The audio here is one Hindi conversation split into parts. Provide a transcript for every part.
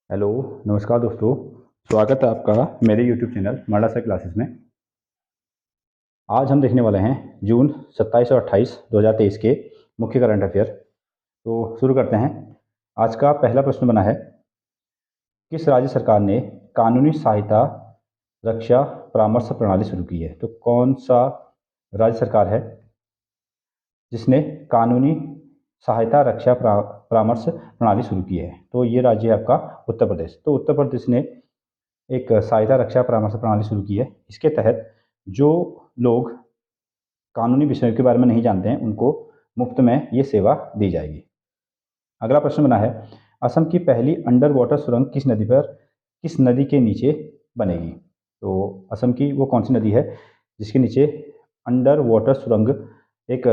हेलो। नमस्कार दोस्तों। स्वागत है आपका मेरे यूट्यूब चैनल माडा सर क्लासेस में। आज हम देखने वाले हैं जून 27 और 28 2023 के मुख्य करंट अफेयर। तो शुरू करते हैं। आज का पहला प्रश्न बना है, किस राज्य सरकार ने कानूनी सहायता रक्षा परामर्श प्रणाली शुरू की है? तो कौन सा राज्य सरकार है जिसने कानूनी सहायता रक्षा परामर्श प्रणाली शुरू की है? तो ये राज्य है आपका उत्तर प्रदेश। तो उत्तर प्रदेश ने एक सहायता रक्षा परामर्श प्रणाली शुरू की है। इसके तहत जो लोग कानूनी विषयों के बारे में नहीं जानते हैं उनको मुफ्त में ये सेवा दी जाएगी। अगला प्रश्न बना है, असम की पहली अंडर वाटर सुरंग किस नदी के नीचे बनेगी? तो असम की वो कौन सी नदी है जिसके नीचे अंडर वाटर सुरंग एक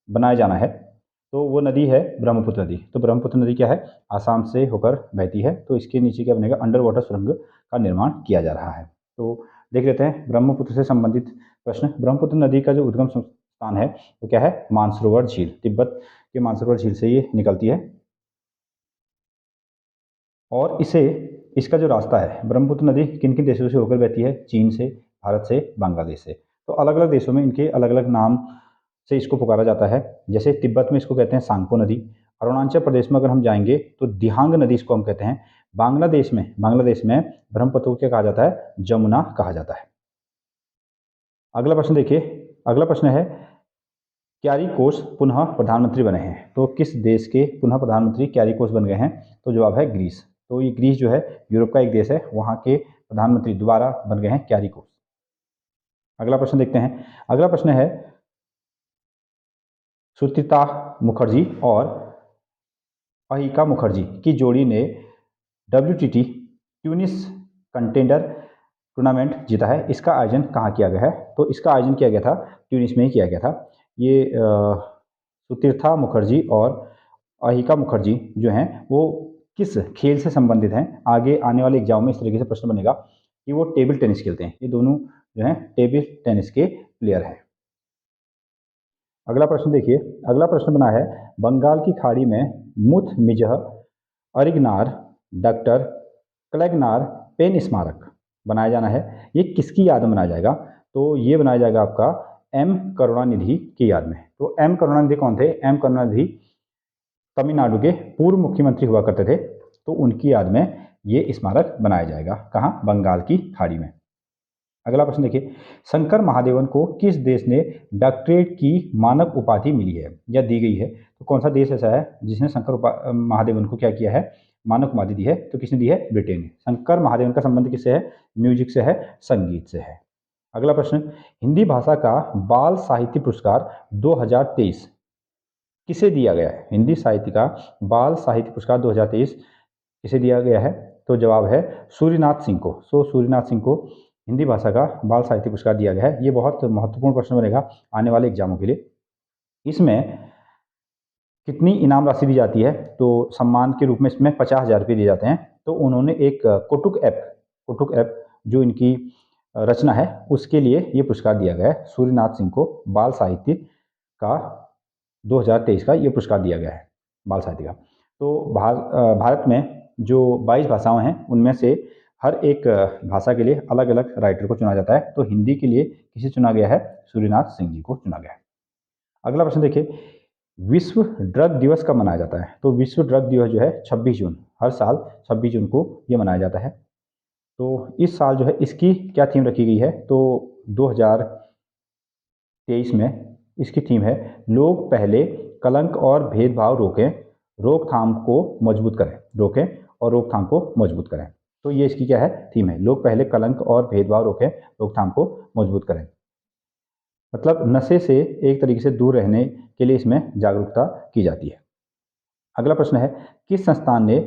बनाया जाना है? तो वो नदी है ब्रह्मपुत्र नदी। तो ब्रह्मपुत्र नदी क्या है, आसाम से होकर बहती है। तो इसके नीचे क्या बनेगा, अंडर वाटर सुरंग का निर्माण किया जा रहा है। तो देख लेते हैं ब्रह्मपुत्र से संबंधित प्रश्न। ब्रह्मपुत्र नदी का जो उद्गम स्थान है वो क्या है, मानसरोवर झील। तिब्बत के मानसरोवर झील से ये निकलती है और इसका जो रास्ता है, ब्रह्मपुत्र नदी किन किन देशों से होकर बहती है? चीन से, भारत से, बांग्लादेश से। तो अलग अलग देशों में इनके अलग अलग नाम से इसको पुकारा जाता है। जैसे तिब्बत में इसको कहते हैं सांगपो नदी। अरुणाचल प्रदेश में अगर हम जाएंगे तो दिहांग नदी इसको हम कहते हैं। बांग्लादेश में ब्रह्मपुत्र को क्या कहा जाता है, जमुना कहा जाता है। अगला प्रश्न देखिए। अगला प्रश्न है, क्यारिकोस पुनः प्रधानमंत्री बने हैं? तो किस देश के पुनः प्रधानमंत्री क्यारिकोस बन गए हैं? तो जवाब है ग्रीस। तो ये ग्रीस जो है यूरोप का एक देश है, वहाँ के प्रधानमंत्री दोबारा बन गए हैं क्यारिकोस। अगला प्रश्न देखते हैं। अगला प्रश्न है, सुचित्रा मुखर्जी और अहिका मुखर्जी की जोड़ी ने WTT ट्यूनिस कंटेंडर टूर्नामेंट जीता है। इसका आयोजन कहाँ किया गया है? तो इसका आयोजन किया गया था ट्यूनिस में ही किया गया था। ये सुतीर्था मुखर्जी और अहिका मुखर्जी जो हैं वो किस खेल से संबंधित हैं? आगे आने वाले एग्जाम में इस तरीके से प्रश्न बनेगा कि वो टेबल टेनिस खेलते हैं। ये दोनों जो हैं टेबल टेनिस के प्लेयर हैं। अगला प्रश्न देखिए। अगला प्रश्न बना है, बंगाल की खाड़ी में मुथ मिजह अरिगनार डॉक्टर क्लैगनार पेन स्मारक बनाया जाना है। ये किसकी याद में बनाया जाएगा? तो ये बनाया जाएगा आपका एम करुणानिधि की याद में। तो एम करुणानिधि कौन थे? एम करुणानिधि तमिलनाडु के पूर्व मुख्यमंत्री हुआ करते थे। तो उनकी याद में ये स्मारक बनाया जाएगा। कहाँ? बंगाल की खाड़ी में। अगला प्रश्न देखिए। शंकर महादेवन को किस देश ने डॉक्टरेट की मानक उपाधि मिली है या दी गई है? तो कौन सा देश ऐसा है जिसने शंकर महादेवन को क्या किया है, मानक उपाधि दी है? तो किसने दी है? ब्रिटेन ने। शंकर महादेवन का संबंध किससे है? म्यूजिक से है, संगीत से है। अगला प्रश्न, हिंदी भाषा का बाल साहित्य पुरस्कार 2023 किसे दिया गया है? हिंदी साहित्य का बाल साहित्य पुरस्कार 2023 किसे दिया गया है? तो जवाब है सूर्यनाथ सिंह को। सूर्यनाथ सिंह को हिंदी भाषा का बाल साहित्य पुरस्कार दिया गया है। ये बहुत महत्वपूर्ण प्रश्न बनेगा आने वाले एग्जामों के लिए। इसमें कितनी इनाम राशि दी जाती है? तो सम्मान के रूप में इसमें 50,000 रुपये दिए जाते हैं। तो उन्होंने एक कुटुक ऐप जो इनकी रचना है उसके लिए ये पुरस्कार दिया गया है। सूर्यनाथ सिंह को बाल साहित्य का 2023 का ये पुरस्कार दिया गया है, बाल साहित्य का। तो भारत में जो 22 भाषाएं हैं उनमें से हर एक भाषा के लिए अलग अलग राइटर को चुना जाता है। तो हिंदी के लिए किसे चुना गया है? सूर्यनाथ सिंह जी को चुना गया है। अगला प्रश्न देखिए, विश्व ड्रग दिवस कब मनाया जाता है? तो विश्व ड्रग दिवस जो है 26 जून, हर साल 26 जून को ये मनाया जाता है। तो इस साल जो है इसकी क्या थीम रखी गई है? तो 2023 में इसकी थीम है, लोग पहले कलंक और भेदभाव रोकें, रोकथाम को मजबूत करें। रोकें और रोकथाम को मजबूत करें। तो ये इसकी क्या है? थीम है, लोग पहले कलंक और भेदभाव रोकें, रोकथाम को मजबूत करें। मतलब नशे से एक तरीके से दूर रहने के लिए इसमें जागरूकता की जाती है। अगला प्रश्न है, किस संस्थान ने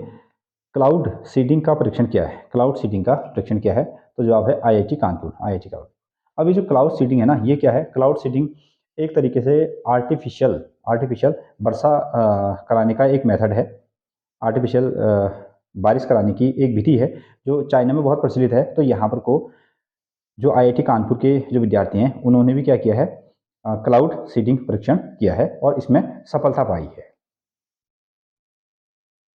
क्लाउड सीडिंग का परीक्षण किया है? क्लाउड सीडिंग का परीक्षण किया है? तो जवाब है IIT कानपुर, IIT कानपुर। अब ये जो क्लाउड सीडिंग है ना, ये क्या है? क्लाउड सीडिंग एक तरीके से आर्टिफिशियल वर्षा कराने का एक मेथड है। आर्टिफिशियल बारिश कराने की एक विधि है जो चाइना में बहुत प्रचलित है। तो यहाँ पर को जो IIT कानपुर के जो विद्यार्थी हैं उन्होंने भी क्या किया है? क्लाउड सीडिंग परीक्षण किया है और इसमें सफलता पाई है।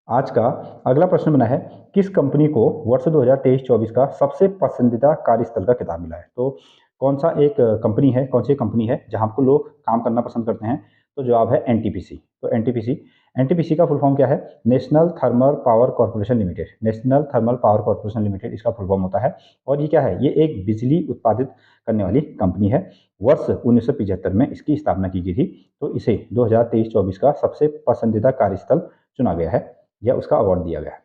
आज का अगला प्रश्न बना है, किस कंपनी को वर्ष 2023-24 का सबसे पसंदीदा कार्यस्थल का खिताब मिला है? तो कौन सा एक कंपनी है, कौन सी कंपनी है जहां पर लोग काम करना पसंद करते हैं? तो जवाब है एनटीपीसी। तो एनटीपीसी का फुल फॉर्म क्या है? National thermal power corporation limited. National thermal power corporation limited इसका फुल फॉर्म होता है। और ये क्या है? ये एक बिजली उत्पादित करने वाली कंपनी है। वर्ष 1975 में इसकी स्थापना की गई थी। तो इसे 2023-24 का सबसे पसंदीदा कार्यस्थल चुना गया है या उसका अवार्ड दिया गया है।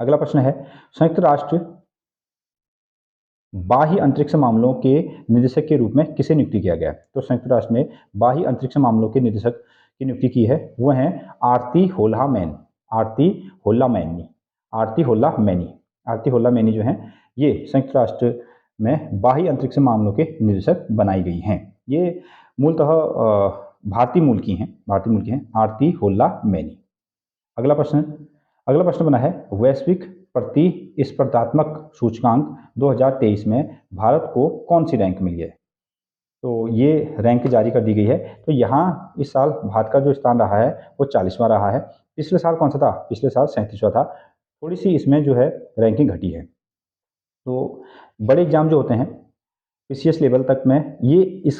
अगला प्रश्न है, संयुक्त राष्ट्र बाह्य अंतरिक्ष मामलों के निदेशक के रूप में किसे नियुक्ति किया गया है? तो संयुक्त राष्ट्र ने बाह्य अंतरिक्ष मामलों के निदेशक की नियुक्ति की है, वो हैं आरती होल्ला मैन। आरती होल्ला मैनी आरती होल्ला मैनी आरती होल्ला मैनी जो हैं, ये संयुक्त राष्ट्र में बाह्य अंतरिक्ष मामलों के निदेशक बनाई गई हैं। ये मूलतः भारतीय मूल की हैं आरती होल्ला मैनी। अगला प्रश्न बना है, वैश्विक प्रतिस्पर्धात्मक सूचकांक 2023 में भारत को कौन सी रैंक मिली है? तो ये रैंक जारी कर दी गई है। तो यहाँ इस साल भारत का जो स्थान रहा है वो 40वां रहा है। पिछले साल कौन सा था? पिछले साल 37वां था। थोड़ी सी इसमें जो है रैंकिंग घटी है। तो बड़े एग्जाम जो होते हैं पीसीएस लेवल तक में, ये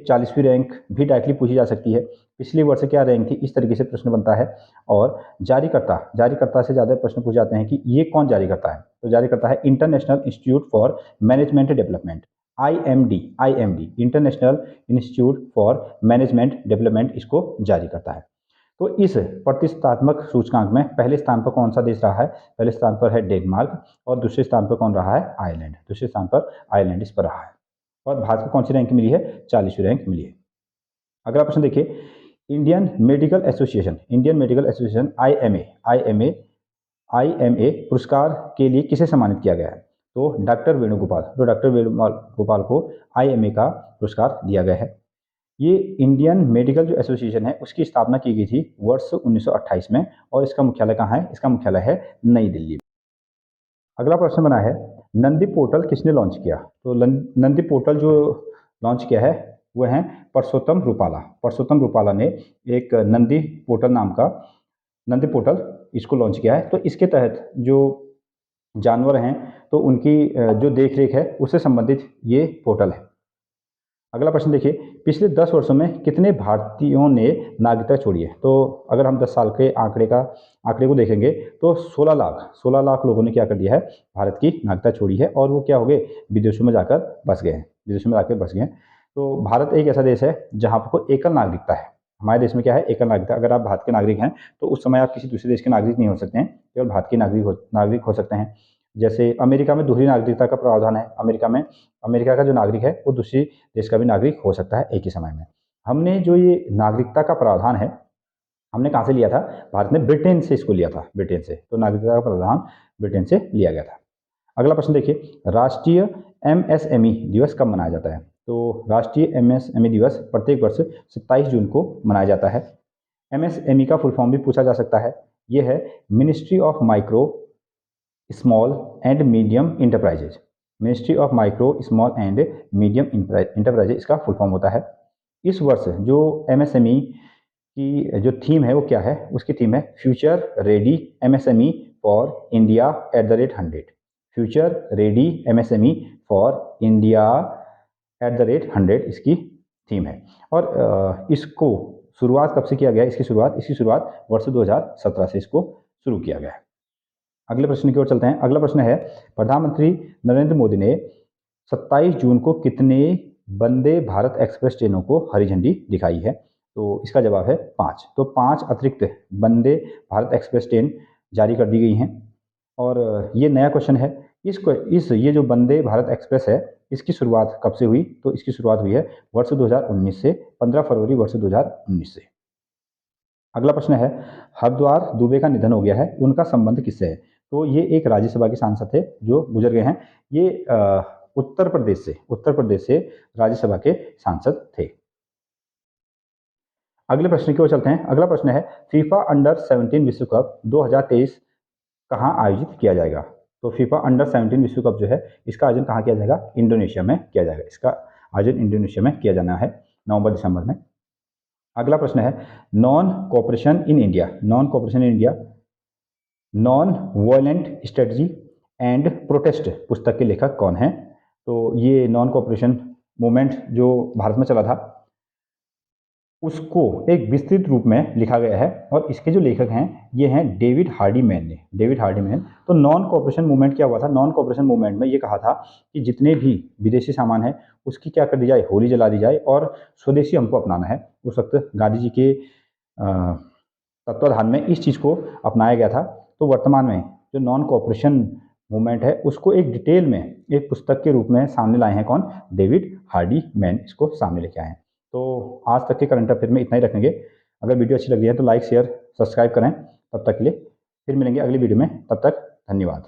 40वीं रैंक भी डायरेक्टली पूछी जा सकती है। पिछले वर्ष क्या रैंक थी, इस तरीके से प्रश्न बनता है। और जारीकर्ता से ज़्यादा प्रश्न पूछे जाते हैं कि ये कौन जारी करता है? तो जारी करता है international institute for management development, IMD, international institute for management development इसको जारी करता है। तो इस प्रतिस्पर्धात्मक सूचकांक में पहले स्थान पर कौन सा देश रहा है? पहले स्थान पर है डेनमार्क और दूसरे स्थान पर कौन रहा है? आयरलैंड। दूसरे स्थान पर आयरलैंड इस पर रहा है। और भारत को कौन सी रैंक मिली है? 40वीं रैंक मिली है। अगला प्रश्न देखिए, इंडियन मेडिकल एसोसिएशन आईएमए पुरस्कार के लिए किसे सम्मानित किया गया है? तो डॉक्टर वेणुगोपाल को आईएमए का पुरस्कार दिया गया है। ये इंडियन मेडिकल जो एसोसिएशन है उसकी स्थापना की गई थी वर्ष 1928 में। और इसका मुख्यालय कहाँ है? इसका मुख्यालय है नई दिल्ली। अगला प्रश्न बना है, नंदी पोर्टल किसने लॉन्च किया? तो नंदी पोर्टल जो लॉन्च किया है वह है परसोत्तम रूपाला ने एक नंदी पोर्टल इसको लॉन्च किया है। तो इसके तहत जो जानवर हैं तो उनकी जो देख रेख है उससे संबंधित ये पोर्टल है। अगला प्रश्न देखिए, पिछले 10 वर्षों में कितने भारतीयों ने नागरिकता छोड़ी है? तो अगर हम 10 साल के आंकड़े को देखेंगे तो 16 लाख लोगों ने क्या कर दिया है? भारत की नागरिकता छोड़ी है। और वो क्या हो गए? विदेशों में जाकर बस गए हैं। तो भारत एक ऐसा देश है जहाँ पर कोई एकल नागरिकता है। हमारे देश में क्या है? एकल नागरिकता। अगर आप भारत के नागरिक हैं तो उस समय आप किसी दूसरे देश के नागरिक नहीं हो सकते हैं, केवल भारत के नागरिक हो सकते हैं। जैसे अमेरिका में दोहरी नागरिकता का प्रावधान है। अमेरिका का जो नागरिक है वो दूसरी देश का भी नागरिक हो सकता है एक ही समय में। हमने जो ये नागरिकता का प्रावधान है, हमने कहाँ से लिया था? भारत ने ब्रिटेन से इसको लिया था, ब्रिटेन से। तो नागरिकता का प्रावधान ब्रिटेन से लिया गया था। अगला प्रश्न देखिए, राष्ट्रीय एमएसएमई दिवस कब मनाया जाता है? तो राष्ट्रीय एमएसएमई दिवस प्रत्येक वर्ष 27 जून को मनाया जाता है। एमएसएमई का फुल फॉर्म भी पूछा जा सकता है। ये है ministry of micro small and medium enterprises. Ministry of micro small and medium enterprises इसका फुल फॉर्म होता है। इस वर्ष जो एमएसएमई की जो थीम है वो क्या है? उसकी थीम है future ready MSME for India @100। Future ready MSME for India @100 इसकी थीम है। और इसको शुरुआत कब से किया गया? इसकी शुरुआत वर्ष 2017 से इसको शुरू किया गया है। अगले प्रश्न की ओर चलते हैं। अगला प्रश्न है, प्रधानमंत्री नरेंद्र मोदी ने 27 जून को कितने वंदे भारत एक्सप्रेस ट्रेनों को हरी झंडी दिखाई है? तो इसका जवाब है 5। तो 5 अतिरिक्त वंदे भारत एक्सप्रेस ट्रेन जारी कर दी गई हैं। और ये नया क्वेश्चन है, ये जो वंदे भारत एक्सप्रेस है इसकी शुरुआत कब से हुई? तो इसकी शुरुआत हुई है वर्ष 2019 से, 15 फरवरी वर्ष 2019 से। अगला प्रश्न है, हरद्वार दुबे का निधन हो गया है, उनका संबंध किससे है? तो ये एक राज्यसभा के सांसद थे जो गुजर गए हैं। ये उत्तर प्रदेश से राज्यसभा के सांसद थे। अगले प्रश्न की ओर चलते हैं। अगला प्रश्न है, फीफा अंडर 17 विश्व कप 2023 कहाँ आयोजित किया जाएगा? तो फीफा अंडर 17 विश्व कप जो है इसका आयोजन कहाँ किया जाएगा? इंडोनेशिया में किया जाएगा। इसका आयोजन इंडोनेशिया में किया जाना है नवंबर-दिसंबर में। अगला प्रश्न है, non cooperation in India non violent strategy and protest पुस्तक के लेखक कौन हैं? तो ये नॉन कोऑपरेशन मूवमेंट जो भारत में चला था उसको एक विस्तृत रूप में लिखा गया है और इसके जो लेखक हैं ये हैं डेविड हार्डीमैन ने। डेविड हार्डीमैन। तो नॉन कोऑपरेशन मूवमेंट क्या हुआ था? नॉन कोऑपरेशन मूवमेंट में ये कहा था कि जितने भी विदेशी सामान है उसकी क्या कर दी जाए, होली जला दी जाए और स्वदेशी हमको अपनाना है। उस वक्त गांधी जी के तत्वाधान में इस चीज़ को अपनाया गया था। तो वर्तमान में जो नॉन कोऑपरेशन मूवमेंट है उसको एक डिटेल में एक पुस्तक के रूप में सामने लाए हैं कौन? डेविड हार्डीमैन इसको सामने लेके आए हैं। तो आज तक के करंट अफेयर में इतना ही रखेंगे। अगर वीडियो अच्छी लग रही है तो लाइक शेयर सब्सक्राइब करें। तब तक के लिए फिर मिलेंगे अगली वीडियो में। तब तक धन्यवाद।